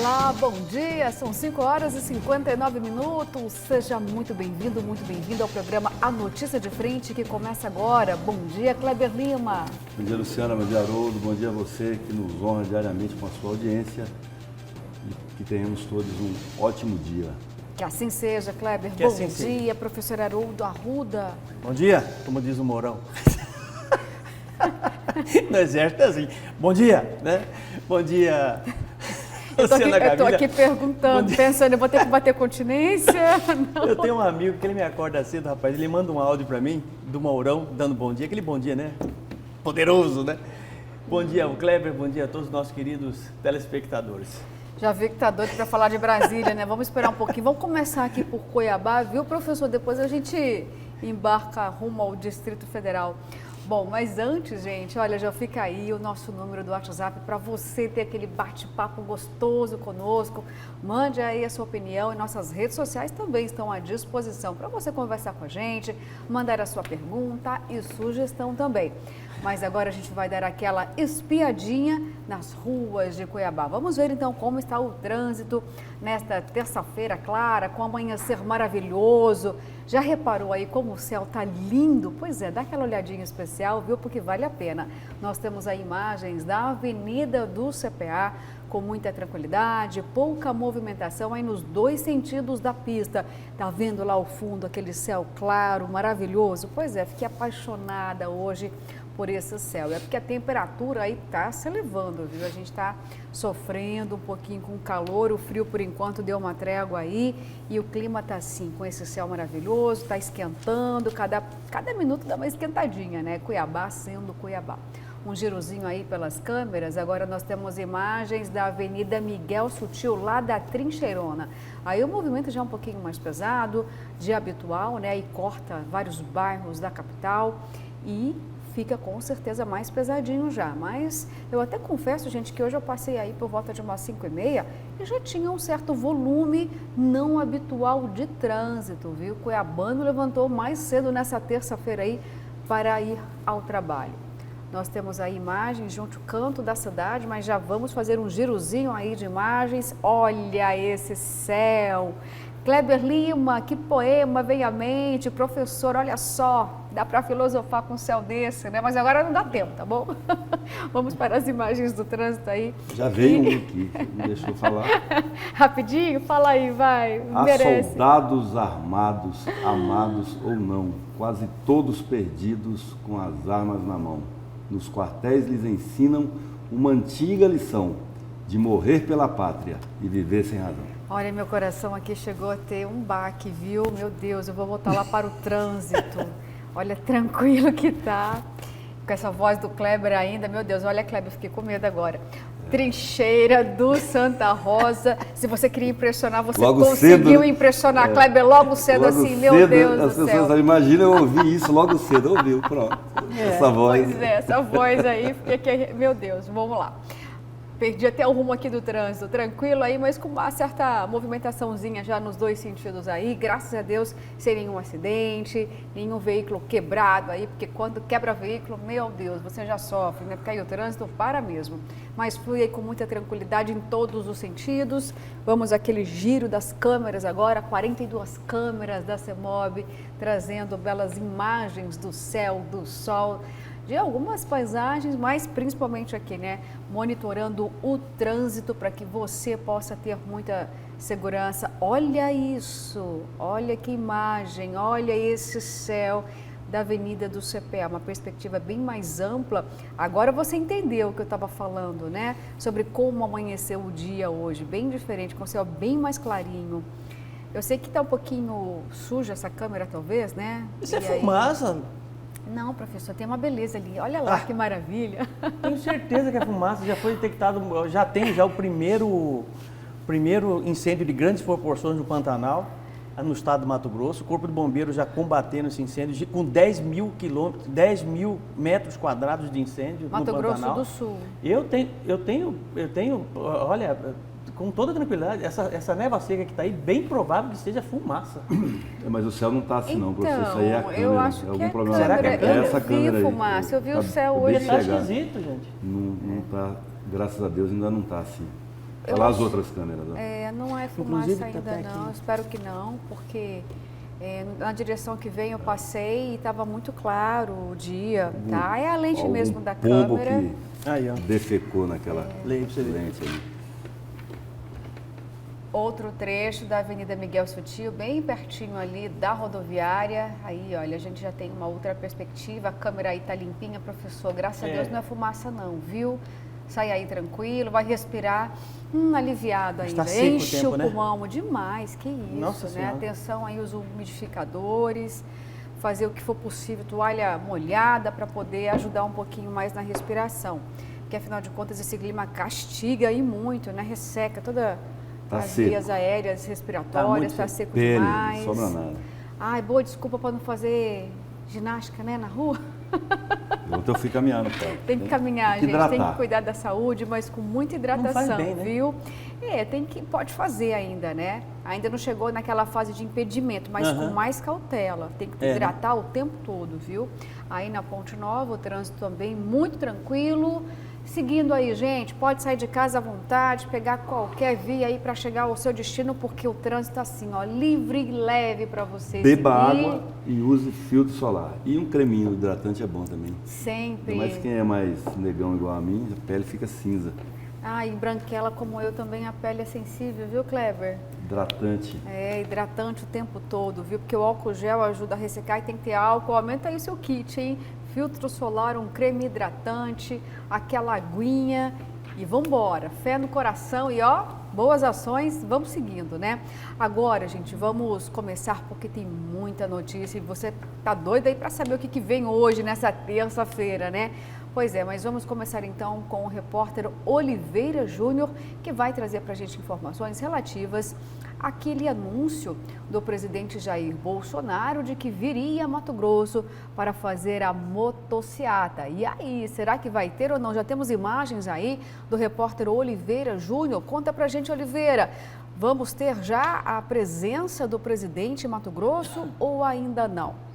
Olá, bom dia, são 5 horas e 59 minutos. Seja muito bem-vindo ao programa A Notícia de Frente, que começa agora. Bom dia, Kleber Lima. Bom dia, Luciana, bom dia, Haroldo, bom dia a você que nos honra diariamente com a sua audiência e que tenhamos todos um ótimo dia. Que assim seja, Kleber. Que bom assim dia, seja. professor Haroldo Arruda. Bom dia, como diz o Mourão. No exército é assim. Bom dia, né? Bom dia, Eu Luciana tô Gavilha. aqui perguntando, pensando, eu vou ter que bater continência? Não. Eu tenho um amigo que ele me acorda cedo, rapaz, ele manda um áudio pra mim, do Mourão, dando bom dia, aquele bom dia, né? Poderoso, né? Bom dia, o Kleber, bom dia a todos os nossos queridos telespectadores. Já vi que tá doido para falar de Brasília, né? Vamos esperar um pouquinho. Vamos começar aqui por Cuiabá, viu, professor? Depois a gente embarca rumo ao Distrito Federal. Bom, mas antes, gente, olha, já fica aí o nosso número do WhatsApp para você ter aquele bate-papo gostoso conosco. Mande aí a sua opinião e nossas redes sociais também estão à disposição para você conversar com a gente, mandar a sua pergunta e sugestão também. Mas agora a gente vai dar aquela espiadinha nas ruas de Cuiabá. Vamos ver então como está o trânsito nesta terça-feira clara, com amanhecer maravilhoso. Já reparou aí como o céu está lindo? Pois é, dá aquela olhadinha especial, viu? Porque vale a pena. Nós temos aí imagens da Avenida do CPA com muita tranquilidade, pouca movimentação aí nos dois sentidos da pista. Tá vendo lá ao fundo aquele céu claro, maravilhoso? Pois é, fiquei apaixonada hoje por esse céu. É porque a temperatura aí está se elevando, viu? A gente está sofrendo um pouquinho com o calor, o frio por enquanto deu uma trégua aí e o clima está assim, com esse céu maravilhoso, está esquentando, cada minuto dá uma esquentadinha, né? Cuiabá sendo Cuiabá. Um girozinho aí pelas câmeras, agora nós temos imagens da Avenida Miguel Sutil, lá da Trincheirona. Aí o movimento já é um pouquinho mais pesado, de habitual, né? E corta vários bairros da capital e fica com certeza mais pesadinho já, mas eu até confesso, gente, que hoje eu passei aí por volta de umas 5h30 e já tinha um certo volume não habitual de trânsito, viu? Cuiabano levantou mais cedo nessa terça-feira aí para ir ao trabalho. Nós temos aí imagens junto ao canto da cidade, mas já vamos fazer um girozinho aí de imagens. Olha esse céu! Kleber Lima, que poema vem à mente, professor, olha só, dá para filosofar com um céu desse, né? Mas agora não dá tempo, tá bom? Vamos para as imagens do trânsito aí. Já veio um aqui, me deixou falar. Rapidinho, fala aí, vai, Há merece. soldados armados, amados ou não, quase todos perdidos com as armas na mão. Nos quartéis lhes ensinam uma antiga lição de morrer pela pátria e viver sem razão. Olha, meu coração aqui chegou a ter um baque, viu? Meu Deus, eu vou voltar lá para o trânsito. Olha, tranquilo que tá. Com essa voz do Kleber ainda, meu Deus, olha, Kleber, fiquei com medo agora. Trincheira do Santa Rosa. Se você queria impressionar, você Logo conseguiu cedo, impressionar, Kleber, logo cedo Logo assim, meu cedo, Deus as do pessoas céu. imaginam eu ouvir isso logo cedo, ouviu, pronto. Essa voz. Pois é, essa voz aí, fiquei, meu Deus, vamos lá. Perdi até o rumo aqui do trânsito, tranquilo aí, mas com uma certa movimentaçãozinha já nos dois sentidos aí, graças a Deus, sem nenhum acidente, nenhum veículo quebrado aí, porque quando quebra veículo, meu Deus, você já sofre, né? Porque aí o trânsito para mesmo. Mas flui aí com muita tranquilidade em todos os sentidos. Vamos àquele giro das câmeras agora, 42 câmeras da CEMOB, trazendo belas imagens do céu, do sol, de algumas paisagens, mas principalmente aqui, né? Monitorando o trânsito para que você possa ter muita segurança. Olha isso, olha que imagem, olha esse céu da Avenida do CPA, uma perspectiva bem mais ampla. Agora você entendeu o que eu estava falando, né? Sobre como amanheceu o dia hoje, bem diferente, com o céu bem mais clarinho. Eu sei que está um pouquinho suja essa câmera, talvez, né? Isso é E aí... fumaça? Não, professor, tem uma beleza ali. Olha lá que maravilha. Tenho certeza que é fumaça, já foi detectado, já tem o primeiro incêndio de grandes proporções no Pantanal, no estado do Mato Grosso. O Corpo de Bombeiros já combatendo esse incêndio com 10 mil metros quadrados de incêndio no Pantanal. Mato Grosso do Sul. Eu tenho, olha, com toda tranquilidade, essa névoa seca que está aí, bem provável que seja fumaça. Mas o céu não está assim não, Então, professor. Isso aí é a câmera. eu acho que algum é problema. Será que é a câmera? Essa câmera Eu vi aí. fumaça, eu vi o céu Acabei hoje. de Está chegar. esquisito, gente. Não está, graças a Deus ainda não está assim. Olha lá as outras câmeras. Ó. Não é fumaça ainda não, espero que não, porque na direção que vem eu passei e estava muito claro o dia, tá? É a lente mesmo da câmera. Que aí, ó, defecou naquela lente ali. Outro trecho da Avenida Miguel Sutil, bem pertinho ali da rodoviária. Aí, olha, a gente já tem uma outra perspectiva. A câmera aí tá limpinha, professor. Graças a Deus não é fumaça não, viu? Sai aí tranquilo, vai respirar. Aliviado ainda. Está seco Enche o tempo, o pulmão demais, que isso, Nossa né? Senhora. Atenção aí os umidificadores, fazer o que for possível, toalha molhada para poder ajudar um pouquinho mais na respiração. Porque afinal de contas esse clima castiga aí muito, né? Resseca toda... as vias aéreas respiratórias, está seco demais. Não sobra nada. Ai, boa desculpa para não fazer ginástica, né, na rua. Ontem eu fui caminhando, cara. Tem que caminhar, gente, hidratar. tem que cuidar da saúde, mas com muita hidratação, Não faz bem, né? viu? Pode fazer ainda, né? Ainda não chegou naquela fase de impedimento, mas com mais cautela. Tem que hidratar o tempo todo, viu? Aí na Ponte Nova, o trânsito também muito tranquilo. Seguindo aí, gente, pode sair de casa à vontade, pegar qualquer via aí para chegar ao seu destino, porque o trânsito tá assim, ó, livre e leve para você Beba seguir. água e use filtro solar. E um creminho hidratante é bom também. Sempre. Mas quem é mais negão igual a mim, a pele fica cinza. E branquela como eu também, a pele é sensível, viu, Kleber? Hidratante. Hidratante o tempo todo, viu? Porque o álcool gel ajuda a ressecar e tem que ter álcool. Aumenta aí o seu kit, hein? Filtro solar, um creme hidratante, aquela aguinha e vamos embora. Fé no coração e ó, boas ações, vamos seguindo, né? Agora, gente, vamos começar porque tem muita notícia e você tá doido aí para saber o que vem hoje, nessa terça-feira, né? Pois é, mas vamos começar então com o repórter Oliveira Júnior, que vai trazer para a gente informações relativas àquele anúncio do presidente Jair Bolsonaro de que viria a Mato Grosso para fazer a motociata. E aí, será que vai ter ou não? Já temos imagens aí do repórter Oliveira Júnior. Conta pra gente, Oliveira, vamos ter já a presença do presidente em Mato Grosso ou ainda não?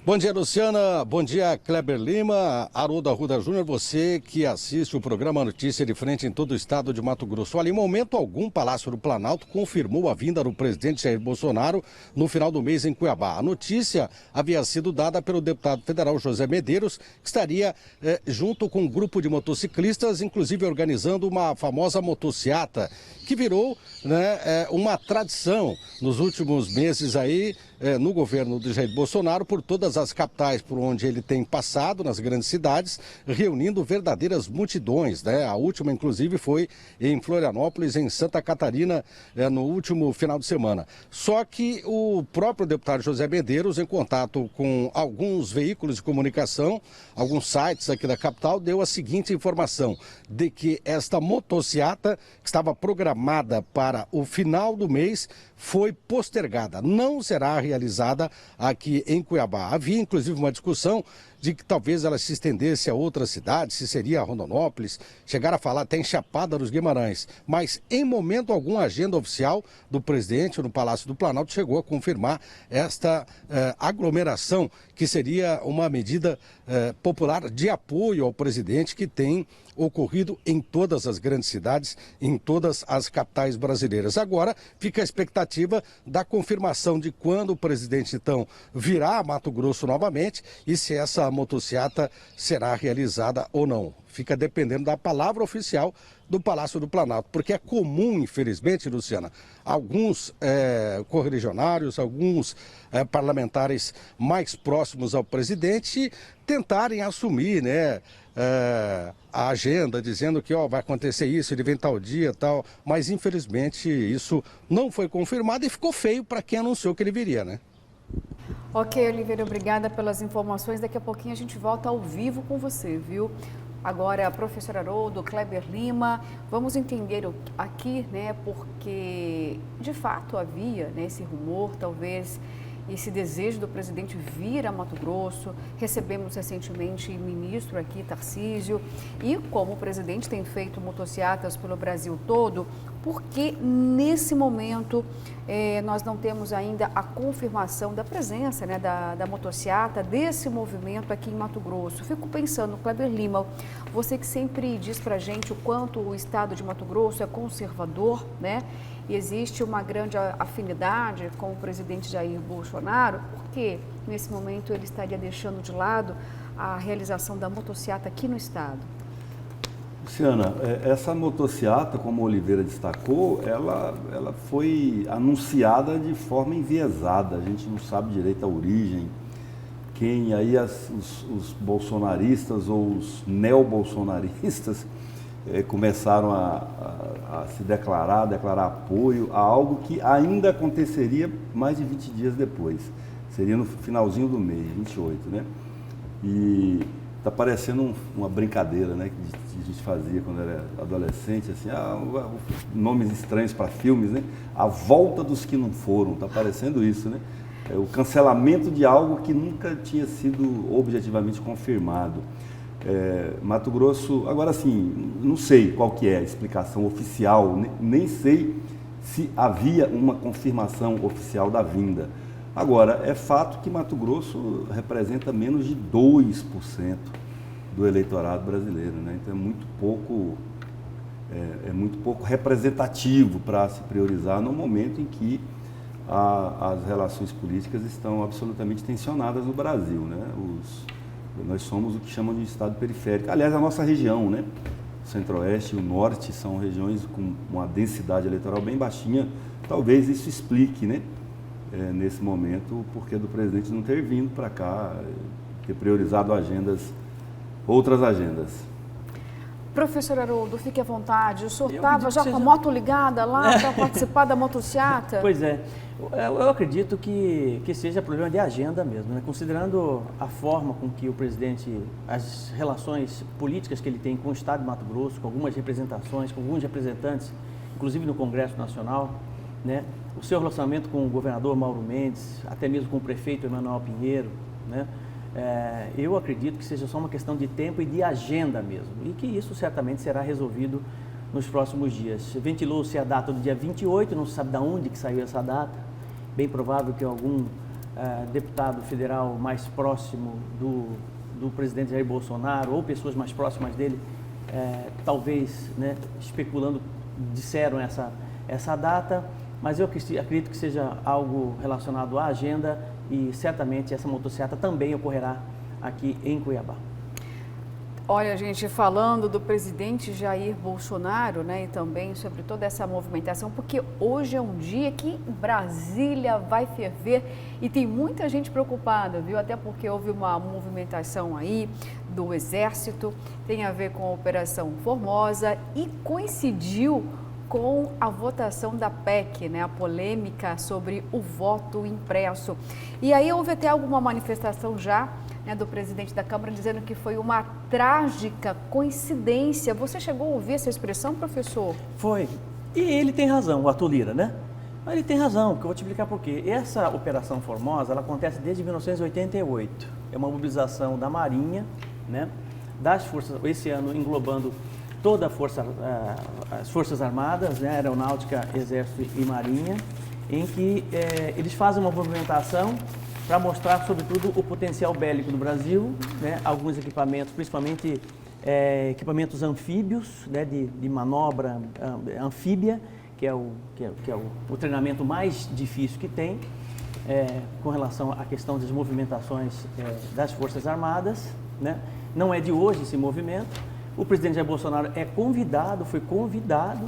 Bom dia, Luciana. Bom dia, Kleber Lima, Haroldo Arruda Júnior, você que assiste o programa Notícia de Frente em todo o estado de Mato Grosso. Olha, em momento algum, o Palácio do Planalto confirmou a vinda do presidente Jair Bolsonaro no final do mês em Cuiabá. A notícia havia sido dada pelo deputado federal José Medeiros, que estaria junto com um grupo de motociclistas, inclusive organizando uma famosa motociata, que virou uma tradição nos últimos meses aí, no governo de Jair Bolsonaro, por todas as capitais por onde ele tem passado, nas grandes cidades, reunindo verdadeiras multidões, né? A última, inclusive, foi em Florianópolis, em Santa Catarina, no último final de semana. Só que o próprio deputado José Medeiros, em contato com alguns veículos de comunicação, alguns sites aqui da capital, deu a seguinte informação, de que esta motociata, que estava programada para o final do mês, foi postergada, não será realizada aqui em Cuiabá. Havia inclusive uma discussão de que talvez ela se estendesse a outras cidades, se seria a Rondonópolis, chegaram a falar até em Chapada dos Guimarães, mas em momento algum a agenda oficial do presidente no Palácio do Planalto chegou a confirmar esta aglomeração, que seria uma medida popular de apoio ao presidente que tem ocorrido em todas as grandes cidades, em todas as capitais brasileiras. Agora fica a expectativa da confirmação de quando o presidente, então, virá a Mato Grosso novamente e se essa motociata será realizada ou não. Fica dependendo da palavra oficial do Palácio do Planalto, porque é comum, infelizmente, Luciana, alguns correligionários, alguns parlamentares mais próximos ao presidente tentarem assumir, né, a agenda, dizendo que vai acontecer isso, ele vem tal dia, tal, mas infelizmente isso não foi confirmado e ficou feio para quem anunciou que ele viria, né? Ok, Oliveira, obrigada pelas informações. Daqui a pouquinho a gente volta ao vivo com você, viu? Agora, professor Haroldo, Kleber Lima, vamos entender aqui, né, porque de fato havia, né, esse rumor, talvez esse desejo do presidente vir a Mato Grosso. Recebemos recentemente o ministro aqui, Tarcísio, e como o presidente tem feito motociatas pelo Brasil todo, porque nesse momento nós não temos ainda a confirmação da presença, né, da motociata, desse movimento aqui em Mato Grosso. Fico pensando, Kleber Lima, você que sempre diz pra gente o quanto o estado de Mato Grosso é conservador, né? E existe uma grande afinidade com o presidente Jair Bolsonaro, por que nesse momento ele estaria deixando de lado a realização da motociata aqui no estado? Luciana, essa motociata, como a Oliveira destacou, ela foi anunciada de forma enviesada. A gente não sabe direito a origem, quem aí os bolsonaristas ou os neobolsonaristas começaram a se declarar apoio a algo que ainda aconteceria mais de 20 dias depois. Seria no finalzinho do mês, 28, né? E está parecendo uma brincadeira, né, que a gente fazia quando era adolescente, assim, nomes estranhos para filmes, né? A volta dos que não foram, está parecendo isso, né? O cancelamento de algo que nunca tinha sido objetivamente confirmado. Mato Grosso, agora sim, não sei qual que é a explicação oficial, nem sei se havia uma confirmação oficial da vinda. Agora, é fato que Mato Grosso representa menos de 2% do eleitorado brasileiro, né? Então é muito pouco representativo para se priorizar no momento em que as relações políticas estão absolutamente tensionadas no Brasil, né? Nós somos o que chamam de estado periférico. Aliás, a nossa região, né? O Centro-Oeste e o Norte são regiões com uma densidade eleitoral bem baixinha. Talvez isso explique, né? Nesse momento, o porquê do presidente não ter vindo para cá, ter priorizado outras agendas. Professor Haroldo, fique à vontade. O senhor estava já com a moto ligada lá para participar da motociata? Pois é. Eu acredito que seja problema de agenda mesmo, né? Considerando a forma com que o presidente, as relações políticas que ele tem com o Estado de Mato Grosso, com algumas representações, com alguns representantes, inclusive no Congresso Nacional, né? O seu relacionamento com o governador Mauro Mendes, até mesmo com o prefeito Emanuel Pinheiro, né? Eu acredito que seja só uma questão de tempo e de agenda mesmo, e que isso certamente será resolvido nos próximos dias. Ventilou-se a data do dia 28, não se sabe de onde que saiu essa data, bem provável que algum deputado federal mais próximo do presidente Jair Bolsonaro ou pessoas mais próximas dele, talvez, né, especulando, disseram essa data, mas eu acredito que seja algo relacionado à agenda e certamente essa motociata também ocorrerá aqui em Cuiabá. Olha, gente, falando do presidente Jair Bolsonaro, né, e também sobre toda essa movimentação, porque hoje é um dia que Brasília vai ferver e tem muita gente preocupada, viu? Até porque houve uma movimentação aí do Exército, tem a ver com a Operação Formosa e coincidiu com a votação da PEC, né, a polêmica sobre o voto impresso. E aí houve até alguma manifestação já, né, do presidente da Câmara dizendo que foi uma trágica coincidência. Você chegou a ouvir essa expressão, professor? Foi. E ele tem razão, o Arthur Lira, né? Ele tem razão, porque eu vou te explicar por quê. Essa Operação Formosa, ela acontece desde 1988. É uma mobilização da Marinha, né, das forças, esse ano englobando toda as Forças Armadas, né, Aeronáutica, Exército e Marinha, em que eles fazem uma movimentação para mostrar, sobretudo, o potencial bélico do Brasil, né, alguns equipamentos, principalmente equipamentos anfíbios, né, de manobra anfíbia, que é o treinamento mais difícil que tem, com relação à questão das movimentações das Forças Armadas, né. Não é de hoje esse movimento. O presidente Jair Bolsonaro foi convidado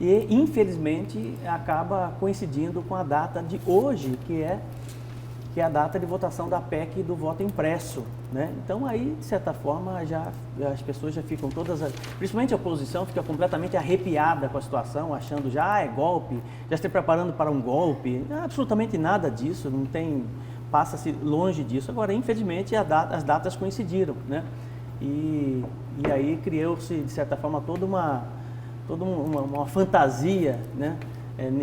e, infelizmente, acaba coincidindo com a data de hoje, que é a data de votação da PEC do voto impresso, né? Então, aí, de certa forma, as pessoas já ficam todas, principalmente a oposição, fica completamente arrepiada com a situação, achando é golpe, já está preparando para um golpe. Absolutamente nada disso, passa-se longe disso. Agora, infelizmente, as datas coincidiram, né? E aí criou-se, de certa forma, toda uma fantasia, né,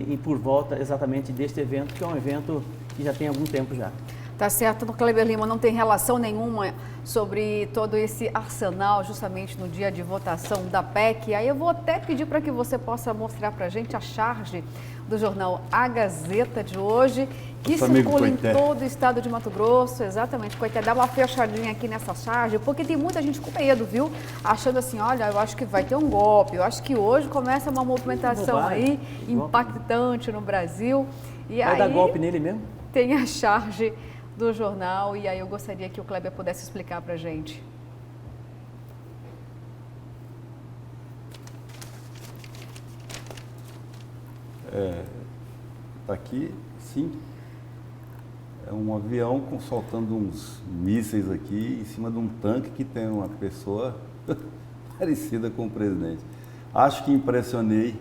e por volta exatamente deste evento, que é um evento que já tem algum tempo já. Tá certo, no Kleber Lima não tem relação nenhuma sobre todo esse arsenal justamente no dia de votação da PEC. Aí eu vou até pedir para que você possa mostrar para a gente a charge do jornal A Gazeta de hoje, que circula em todo o estado de Mato Grosso. Exatamente, Coité, dá uma fechadinha aqui nessa charge, porque tem muita gente com medo, viu? Achando assim, olha, eu acho que vai ter um golpe, eu acho que hoje começa uma movimentação aí impactante no Brasil. E vai aí, dar golpe nele mesmo? Tem a charge do jornal, e aí eu gostaria que o Kleber pudesse explicar para a gente. Tá aqui, sim, é um avião soltando uns mísseis aqui em cima de um tanque que tem uma pessoa parecida com o presidente. Acho que impressionei.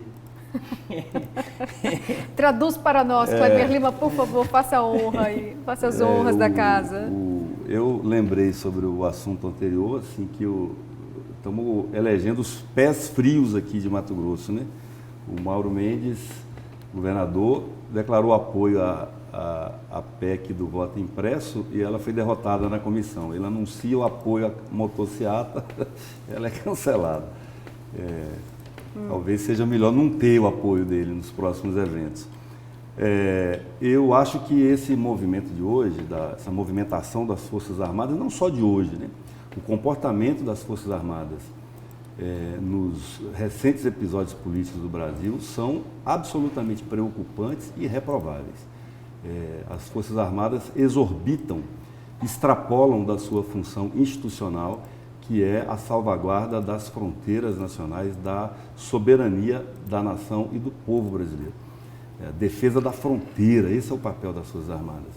Traduz para nós, Kleber Lima, por favor, faça a honra aí, faça as honras da casa. Eu lembrei sobre o assunto anterior, assim, que estamos elegendo os pés frios aqui de Mato Grosso, né? O Mauro Mendes, governador, declarou apoio à PEC do voto impresso e ela foi derrotada na comissão. Ele anuncia o apoio à motociata, ela é cancelada. Talvez seja melhor não ter o apoio dele nos próximos eventos. Eu acho que esse movimento de hoje, essa movimentação das Forças Armadas, não só de hoje, né? O comportamento das Forças Armadas nos recentes episódios políticos do Brasil são absolutamente preocupantes e reprováveis. As Forças Armadas exorbitam, extrapolam da sua função institucional, que é a salvaguarda das fronteiras nacionais, da soberania da nação e do povo brasileiro. A defesa da fronteira, esse é o papel das Forças Armadas.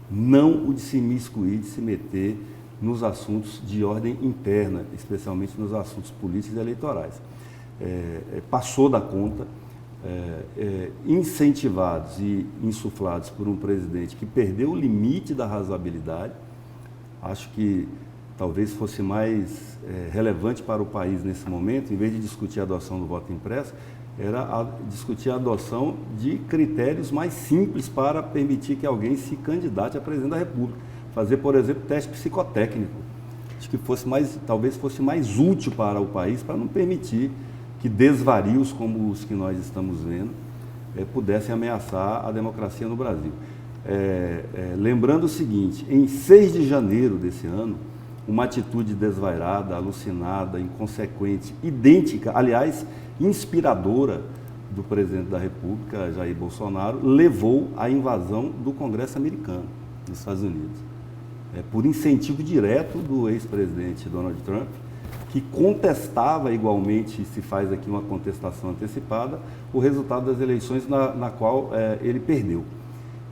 Não o de se imiscuir, de se meter nos assuntos de ordem interna, especialmente nos assuntos políticos e eleitorais. Passou da conta, incentivados e insuflados por um presidente que perdeu o limite da razoabilidade. Acho que talvez fosse mais relevante para o país nesse momento, em vez de discutir a adoção do voto impresso, era discutir a adoção de critérios mais simples para permitir que alguém se candidate a presidente da República. Fazer, por exemplo, teste psicotécnico. Acho que talvez fosse mais útil para o país, para não permitir que desvarios como os que nós estamos vendo pudessem ameaçar a democracia no Brasil. Lembrando o seguinte, em 6 de janeiro desse ano, uma atitude desvairada, alucinada, inconsequente, idêntica, aliás, inspiradora do presidente da República, Jair Bolsonaro, levou à invasão do Congresso americano, nos Estados Unidos. Por incentivo direto do ex-presidente Donald Trump, que contestava igualmente, se faz aqui uma contestação antecipada, o resultado das eleições na qual ele perdeu.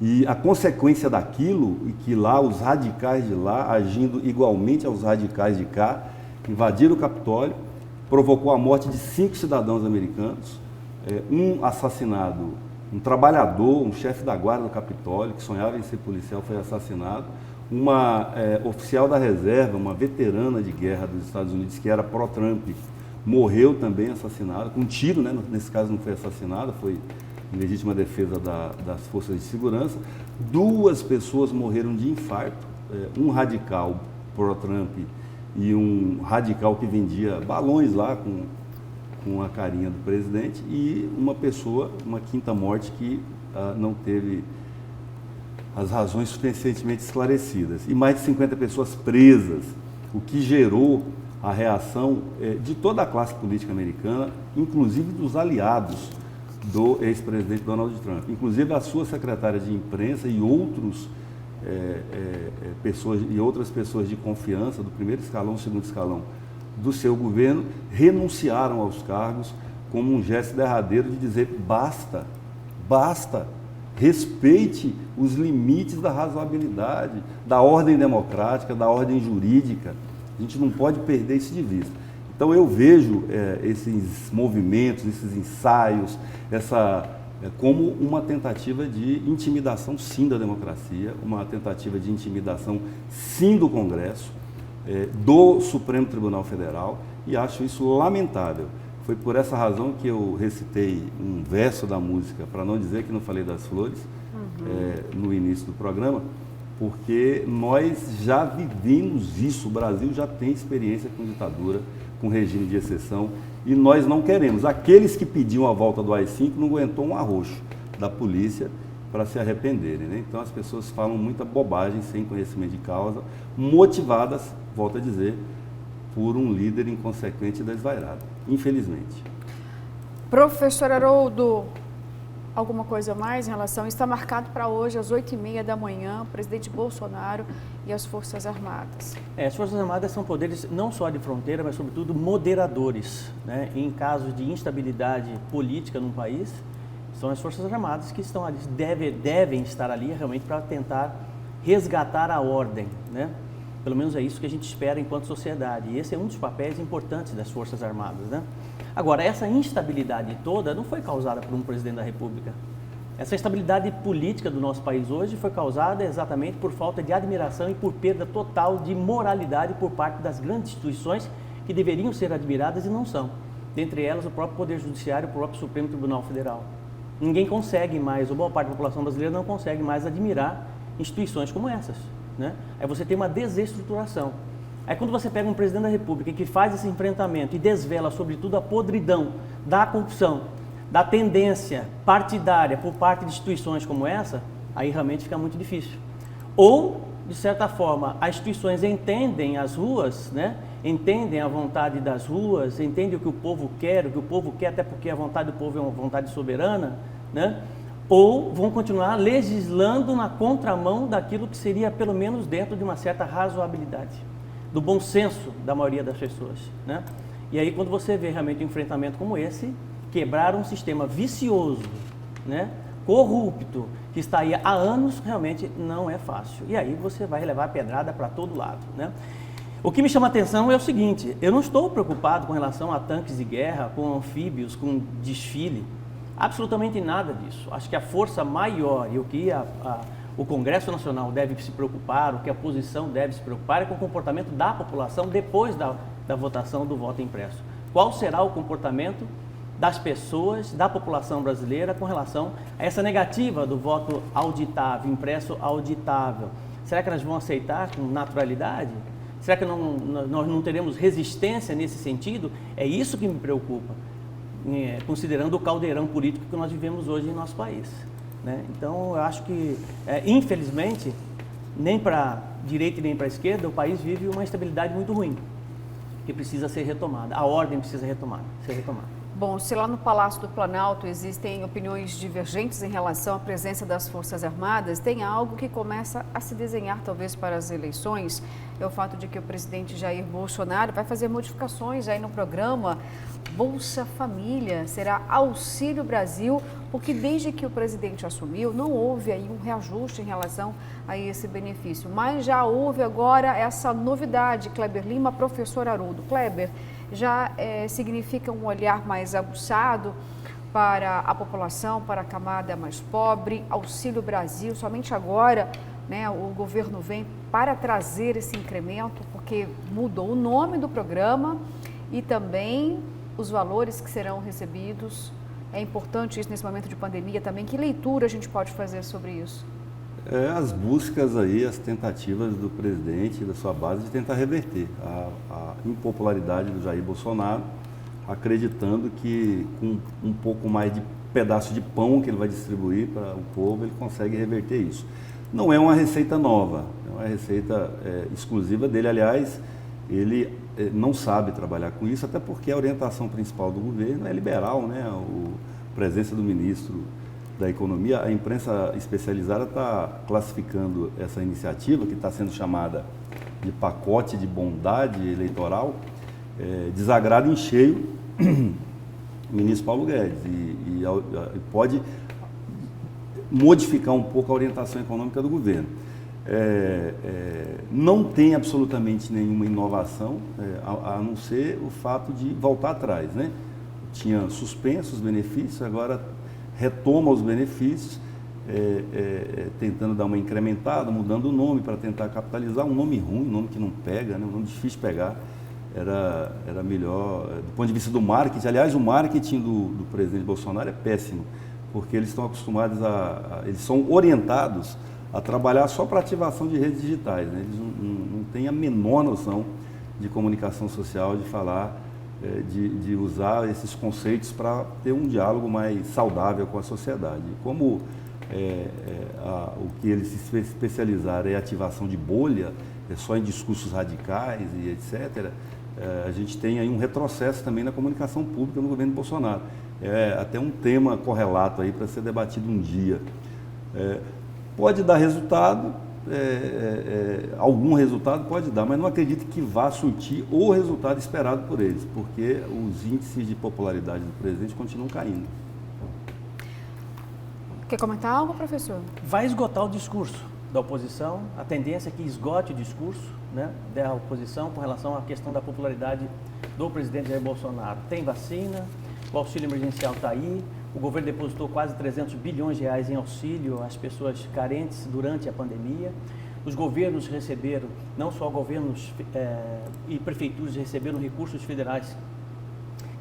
E a consequência daquilo, e que lá os radicais de lá, agindo igualmente aos radicais de cá, invadiram o Capitólio, provocou a morte de 5 cidadãos americanos, um assassinado, um trabalhador, um chefe da guarda do Capitólio, que sonhava em ser policial, foi assassinado, uma oficial da reserva, uma veterana de guerra dos Estados Unidos, que era pró-Trump, morreu também assassinada, com um tiro, né? Nesse caso não foi assassinada, foi em legítima defesa das forças de segurança. 2 pessoas morreram de infarto, um radical pró-Trump e um radical que vendia balões lá com a carinha do presidente, e uma pessoa, uma 5ª morte que não teve as razões suficientemente esclarecidas. E mais de 50 pessoas presas, o que gerou a reação de toda a classe política americana, inclusive dos aliados do ex-presidente Donald Trump, inclusive a sua secretária de imprensa e outras pessoas de confiança do primeiro escalão, segundo escalão do seu governo, renunciaram aos cargos como um gesto derradeiro de dizer basta, basta, respeite os limites da razoabilidade, da ordem democrática, da ordem jurídica. A gente não pode perder isso de vista. Então eu vejo esses movimentos, esses ensaios, como uma tentativa de intimidação, sim, da democracia, uma tentativa de intimidação, sim, do Congresso, do Supremo Tribunal Federal, e acho isso lamentável. Foi por essa razão que eu recitei um verso da música, para não dizer que não falei das flores, no início do programa, porque nós já vivemos isso, o Brasil já tem experiência com ditadura, com regime de exceção, e nós não queremos. Aqueles que pediam a volta do AI-5 não aguentou um arroxo da polícia para se arrependerem, né? Então as pessoas falam muita bobagem, sem conhecimento de causa, motivadas, volto a dizer, por um líder inconsequente e desvairado, infelizmente. Professor Haroldo, alguma coisa a mais em relação? Está marcado para hoje, às 8h30 da manhã, o presidente Bolsonaro e as Forças Armadas. As Forças Armadas são poderes não só de fronteira, mas sobretudo moderadores, né? Em casos de instabilidade política num país, são as Forças Armadas que estão ali, devem estar ali realmente para tentar resgatar a ordem, né? Pelo menos é isso que a gente espera enquanto sociedade. E esse é um dos papéis importantes das Forças Armadas, né? Agora, essa instabilidade toda não foi causada por um presidente da República. Essa instabilidade política do nosso país hoje foi causada exatamente por falta de admiração e por perda total de moralidade por parte das grandes instituições que deveriam ser admiradas e não são. Dentre elas, o próprio Poder Judiciário, o próprio Supremo Tribunal Federal. Ninguém consegue mais, ou boa parte da população brasileira não consegue mais admirar instituições como essas, né? Aí você tem uma desestruturação. Aí quando você pega um presidente da República que faz esse enfrentamento e desvela sobretudo a podridão da corrupção, da tendência partidária por parte de instituições como essa, aí realmente fica muito difícil. Ou, de certa forma, as instituições entendem as ruas, né? Entendem a vontade das ruas, entendem o que o povo quer, até porque a vontade do povo é uma vontade soberana, né? Ou vão continuar legislando na contramão daquilo que seria, pelo menos, dentro de uma certa razoabilidade, do bom senso da maioria das pessoas, né? E aí, quando você vê realmente um enfrentamento como esse, quebrar um sistema vicioso, né? Corrupto, que está aí há anos, realmente não é fácil. E aí você vai levar pedrada para todo lado, né? O que me chama a atenção é o seguinte: eu não estou preocupado com relação a tanques de guerra, com anfíbios, com desfile, absolutamente nada disso. Acho que a força maior e o que o Congresso Nacional deve se preocupar, o que a oposição deve se preocupar é com o comportamento da população depois da votação do voto impresso. Qual será o comportamento das pessoas, da população brasileira com relação a essa negativa do voto auditável, impresso auditável? Será que elas vão aceitar com naturalidade? Será que nós não teremos resistência nesse sentido? É isso que me preocupa, considerando o caldeirão político que nós vivemos hoje em nosso país, né? Então, eu acho que, infelizmente, nem para a direita e nem para a esquerda, o país vive uma estabilidade muito ruim, que precisa ser retomada. A ordem precisa ser retomada. Bom, se lá no Palácio do Planalto existem opiniões divergentes em relação à presença das Forças Armadas, tem algo que começa a se desenhar talvez para as eleições, é o fato de que o presidente Jair Bolsonaro vai fazer modificações aí no programa Bolsa Família, será Auxílio Brasil, porque desde que o presidente assumiu não houve aí um reajuste em relação a esse benefício, mas já houve agora essa novidade. Kleber Lima, professor Haroldo. Kleber, já significa um olhar mais aguçado para a população, para a camada mais pobre, Auxílio Brasil, somente agora, né, o governo vem para trazer esse incremento, porque mudou o nome do programa e também os valores que serão recebidos. É importante isso nesse momento de pandemia também. Que leitura a gente pode fazer sobre isso? As buscas aí, as tentativas do presidente e da sua base de tentar reverter a impopularidade do Jair Bolsonaro, acreditando que com um pouco mais de pedaço de pão que ele vai distribuir para o povo, ele consegue reverter isso. Não é uma receita nova, é uma receita exclusiva dele. Aliás, ele não sabe trabalhar com isso, até porque a orientação principal do governo é liberal, né? A presença do ministro da Economia, a imprensa especializada está classificando essa iniciativa, que está sendo chamada de pacote de bondade eleitoral, desagrada em cheio o ministro Paulo Guedes e pode modificar um pouco a orientação econômica do governo. Não tem absolutamente nenhuma inovação, a não ser o fato de voltar atrás, né? Tinha suspenso os benefícios, agora retoma os benefícios, tentando dar uma incrementada, mudando o nome para tentar capitalizar. Um nome ruim, um nome que não pega, né? Um nome difícil de pegar. Era melhor, do ponto de vista do marketing. Aliás, o marketing do presidente Bolsonaro é péssimo, porque eles estão acostumados eles são orientados a trabalhar só para ativação de redes digitais, né? Eles não têm a menor noção de comunicação social, de falar, de usar esses conceitos para ter um diálogo mais saudável com a sociedade. Como o que eles se especializaram é ativação de bolha, é só em discursos radicais e etc., a gente tem aí um retrocesso também na comunicação pública no governo Bolsonaro. É até um tema correlato aí para ser debatido um dia. Pode dar resultado, algum resultado pode dar, mas não acredito que vá surtir o resultado esperado por eles, porque os índices de popularidade do presidente continuam caindo. Quer comentar algo, professor? Vai esgotar o discurso da oposição, a tendência é que esgote o discurso, né, da oposição com relação à questão da popularidade do presidente Jair Bolsonaro. Tem vacina, o auxílio emergencial está aí, o governo depositou quase 300 bilhões de reais em auxílio às pessoas carentes durante a pandemia. Os governos receberam, não só governos e prefeituras receberam recursos federais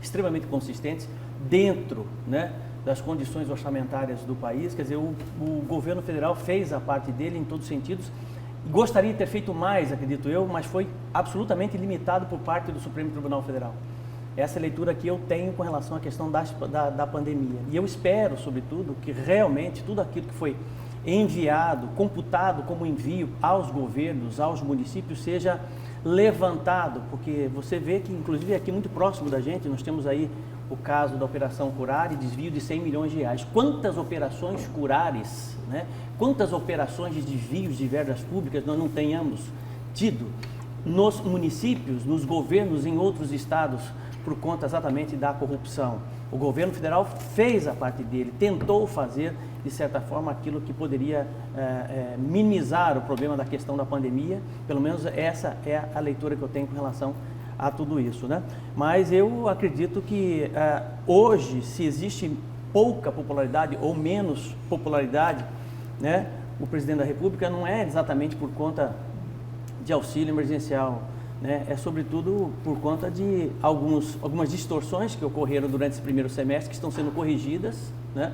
extremamente consistentes dentro, né, das condições orçamentárias do país. Quer dizer, o governo federal fez a parte dele em todos os sentidos. Gostaria de ter feito mais, acredito eu, mas foi absolutamente limitado por parte do Supremo Tribunal Federal. Essa é a leitura que eu tenho com relação à questão da pandemia. E eu espero, sobretudo, que realmente tudo aquilo que foi enviado, computado como envio aos governos, aos municípios, seja levantado, porque você vê que, inclusive aqui muito próximo da gente, nós temos aí o caso da Operação Curare, desvio de 100 milhões de reais. Quantas operações Curares, né? Quantas operações de desvios de verbas públicas nós não tenhamos tido nos municípios, nos governos, em outros estados, por conta exatamente da corrupção. O governo federal fez a parte dele, tentou fazer, de certa forma, aquilo que poderia minimizar o problema da questão da pandemia. Pelo menos essa é a leitura que eu tenho com relação a tudo isso, né? Mas eu acredito que hoje, se existe pouca popularidade ou menos popularidade, né, o presidente da República não é exatamente por conta de auxílio emergencial, né? É sobretudo por conta de algumas distorções que ocorreram durante esse primeiro semestre, que estão sendo corrigidas, né?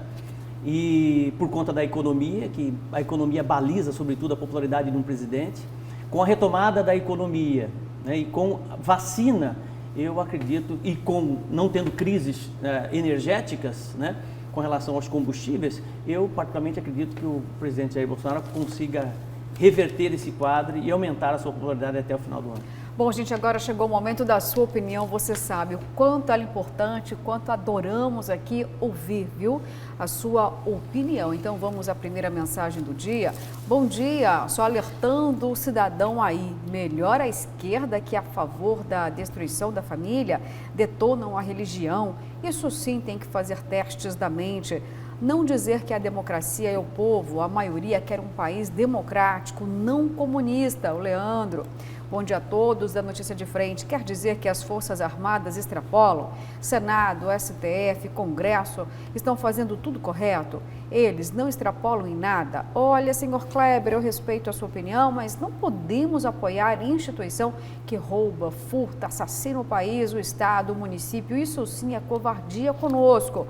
E por conta da economia, que a economia baliza sobretudo a popularidade de um presidente. Com a retomada da economia, né, e com vacina, eu acredito, e com não tendo crises energéticas, né, com relação aos combustíveis, eu particularmente acredito que o presidente Jair Bolsonaro consiga reverter esse quadro e aumentar a sua popularidade até o final do ano. Bom, gente, agora chegou o momento da sua opinião. Você sabe o quanto ela é importante, o quanto adoramos aqui ouvir, viu? A sua opinião. Então vamos à primeira mensagem do dia. Bom dia, só alertando o cidadão aí. Melhor a esquerda que a favor da destruição da família, detonam a religião. Isso sim tem que fazer testes da mente. Não dizer que a democracia é o povo, a maioria quer um país democrático, não comunista. O Leandro. Bom dia a todos, da Notícia de Frente. Quer dizer que as Forças Armadas extrapolam? Senado, STF, Congresso estão fazendo tudo correto? Eles não extrapolam em nada? Olha, senhor Kleber, eu respeito a sua opinião, mas não podemos apoiar instituição que rouba, furta, assassina o país, o Estado, o município. Isso sim é covardia conosco.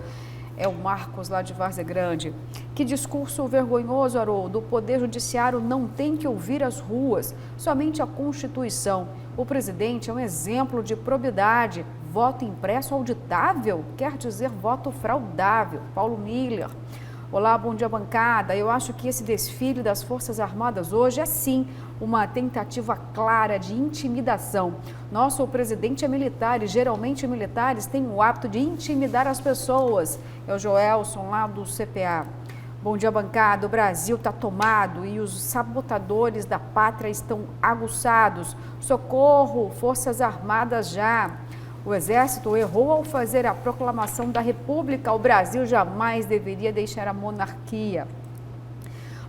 É o Marcos lá de Várzea Grande. Que discurso vergonhoso, Haroldo. O Poder Judiciário não tem que ouvir as ruas, somente a Constituição. O presidente é um exemplo de probidade. Voto impresso auditável quer dizer voto fraudável. Paulo Miller. Olá, bom dia, bancada. Eu acho que esse desfile das Forças Armadas hoje é sim uma tentativa clara de intimidação. Nosso presidente é militar e geralmente militares têm o hábito de intimidar as pessoas. É o Joelson lá do CPA. Bom dia, bancada. O Brasil está tomado e os sabotadores da pátria estão aguçados. Socorro, Forças Armadas já. O Exército errou ao fazer a proclamação da República. O Brasil jamais deveria deixar a monarquia.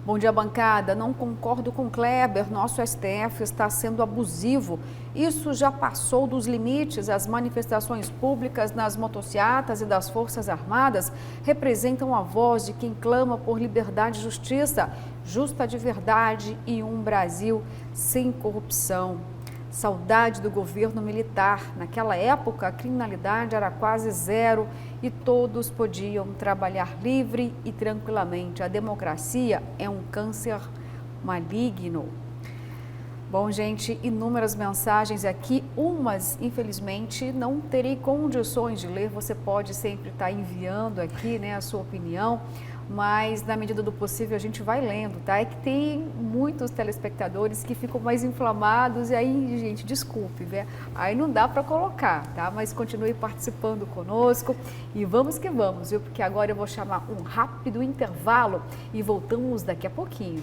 Bom dia, bancada. Não concordo com Kleber. Nosso STF está sendo abusivo. Isso já passou dos limites. As manifestações públicas nas motocicletas e das Forças Armadas representam a voz de quem clama por liberdade e justiça, justa de verdade e um Brasil sem corrupção. Saudade do governo militar. Naquela época, a criminalidade era quase zero e todos podiam trabalhar livre e tranquilamente. A democracia é um câncer maligno. Bom, gente, inúmeras mensagens aqui, umas, infelizmente, não terei condições de ler, você pode sempre estar enviando aqui, né, a sua opinião, mas na medida do possível a gente vai lendo, tá? É que tem muitos telespectadores que ficam mais inflamados e aí, gente, desculpe, né? Aí não dá para colocar, tá? Mas continue participando conosco e vamos que vamos, viu? Porque agora eu vou chamar um rápido intervalo e voltamos daqui a pouquinho.